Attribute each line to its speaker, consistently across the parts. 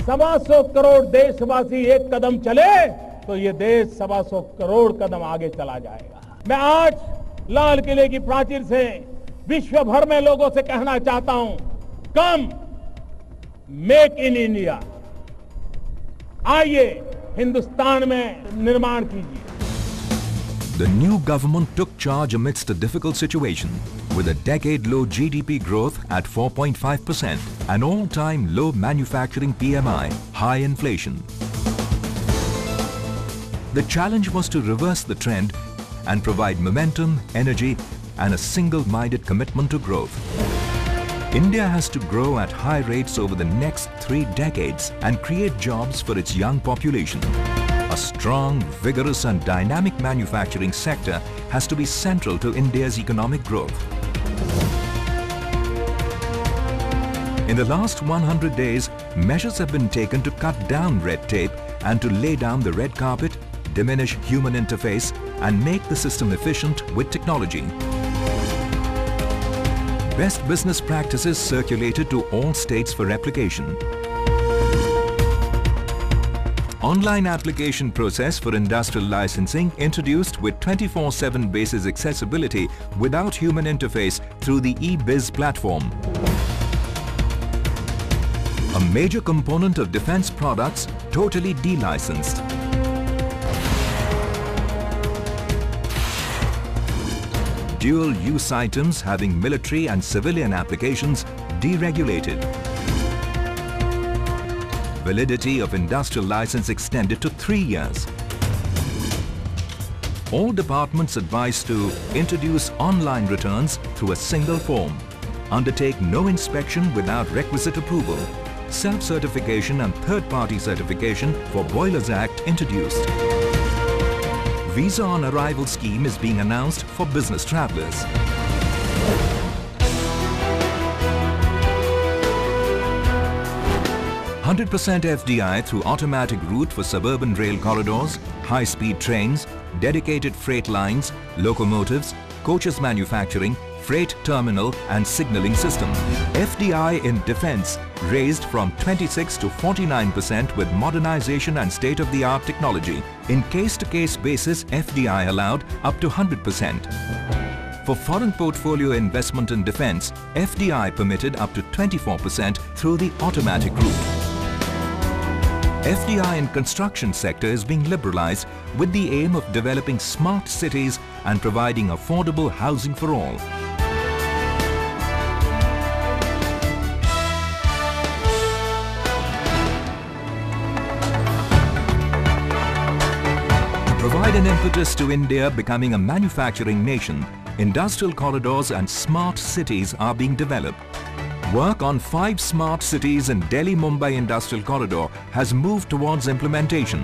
Speaker 1: 125 करोड़ देशवासी एक कदम चले तो ये देश 125 करोड़ कदम आगे चला जाएगा। मैं आज लाल किले की प्राचीर से विश्व भर में लोगों से कहना चाहता हूं, कम मेक इन इंडिया, आइए हिंदुस्तान में निर्माण कीजिए।
Speaker 2: The new government took charge amidst a difficult situation with a decade-low GDP growth at 4.5%, an all-time low manufacturing PMI, high inflation. The challenge was to reverse the trend and provide momentum, energy and a single-minded commitment to growth. India has to grow at high rates over the next 3 decades and create jobs for its young population. A strong, vigorous and dynamic manufacturing sector has to be central to India's economic growth. In the last 100 days, measures have been taken to cut down red tape and to lay down the red carpet, diminish human interface and make the system efficient with technology. Best business practices circulated to all states for replication. Online application process for industrial licensing introduced with 24/7 basis accessibility without human interface through the eBiz platform. A major component of defense products totally delicensed. Dual-use items having military and civilian applications deregulated. Validity of industrial license extended to 3 years. All departments advised to introduce online returns through a single form. Undertake no inspection without requisite approval. Self-certification and third-party certification for Boilers Act introduced. Visa on arrival scheme is being announced for business travellers. 100% FDI through automatic route for suburban rail corridors, high-speed trains, dedicated freight lines, locomotives, coaches manufacturing, freight terminal and signalling system. FDI in defence raised from 26 to 49% with modernization and state-of-the-art technology. In case-to-case basis, FDI allowed up to 100%. For foreign portfolio investment in defence, FDI permitted up to 24% through the automatic route. FDI in construction sector is being liberalized with the aim of developing smart cities and providing affordable housing for all. To provide an impetus to India becoming a manufacturing nation, industrial corridors and smart cities are being developed. Work on 5 smart cities in Delhi-Mumbai Industrial Corridor has moved towards implementation.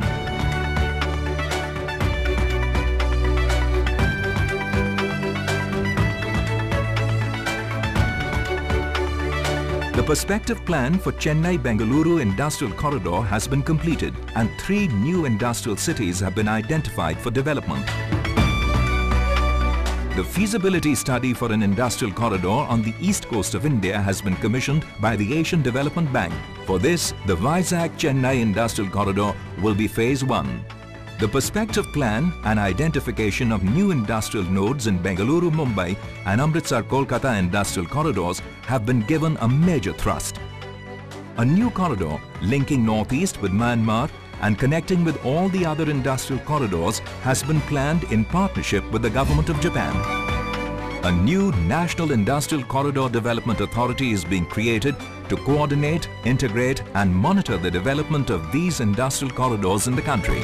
Speaker 2: The perspective plan for Chennai-Bengaluru Industrial Corridor has been completed and 3 new industrial cities have been identified for development. The feasibility study for an industrial corridor on the east coast of India has been commissioned by the Asian Development Bank. For this, the Vizag-Chennai Industrial Corridor will be Phase 1. The perspective plan and identification of new industrial nodes in Bengaluru, Mumbai and Amritsar-Kolkata industrial corridors have been given a major thrust. A new corridor linking northeast with Myanmar and connecting with all the other industrial corridors has been planned in partnership with the Government of Japan. A new National Industrial Corridor Development Authority is being created to coordinate, integrate and monitor the development of these industrial corridors in the country.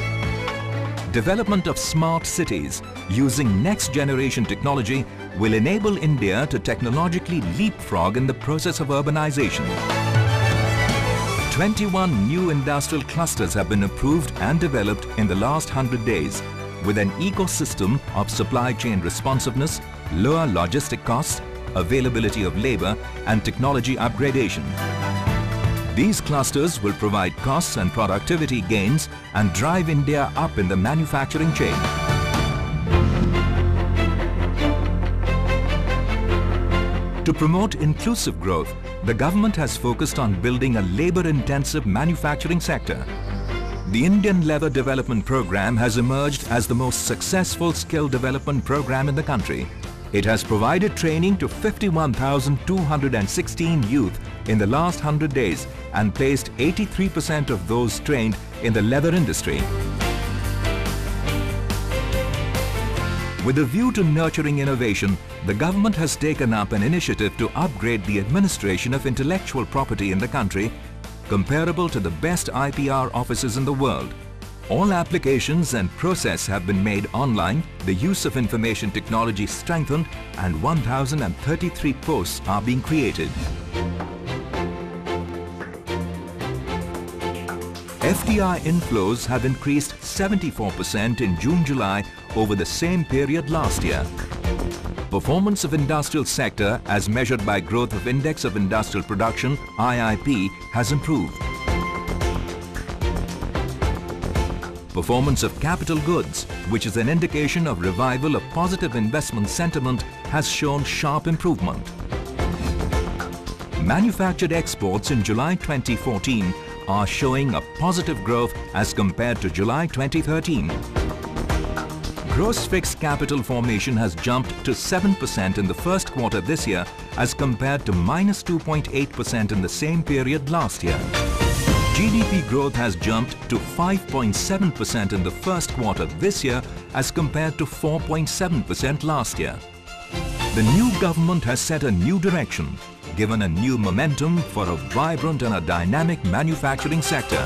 Speaker 2: Development of smart cities using next-generation technology will enable India to technologically leapfrog in the process of urbanization. 21 new industrial clusters have been approved and developed in the last 100 days with an ecosystem of supply chain responsiveness, lower logistic costs, availability of labor and technology upgradation. These clusters will provide costs and productivity gains and drive India up in the manufacturing chain. To promote inclusive growth, the government has focused on building a labor-intensive manufacturing sector. The Indian Leather Development Program has emerged as the most successful skill development program in the country. It has provided training to 51,216 youth in the last 100 days and placed 83% of those trained in the leather industry. With a view to nurturing innovation, the government has taken up an initiative to upgrade the administration of intellectual property in the country, comparable to the best IPR offices in the world. All applications and process have been made online, the use of information technology strengthened, and 1,033 posts are being created. FDI inflows have increased 74% in June-July over the same period last year. Performance of industrial sector as measured by growth of Index of Industrial Production IIP has improved. Performance of capital goods, which is an indication of revival of positive investment sentiment, has shown sharp improvement. Manufactured exports in July 2014 are showing a positive growth as compared to July 2013. Gross fixed capital formation has jumped to 7% in the first quarter this year as compared to -2.8% in the same period last year. GDP growth has jumped to 5.7% in the first quarter this year as compared to 4.7% last year. The new government has set a new direction, given a new momentum for a vibrant and a dynamic manufacturing sector.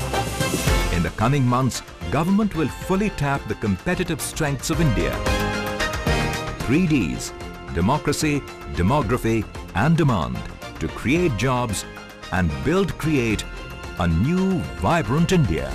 Speaker 2: In the coming months, government will fully tap the competitive strengths of India. 3 Ds, democracy, demography and demand, to create jobs and create a new vibrant India.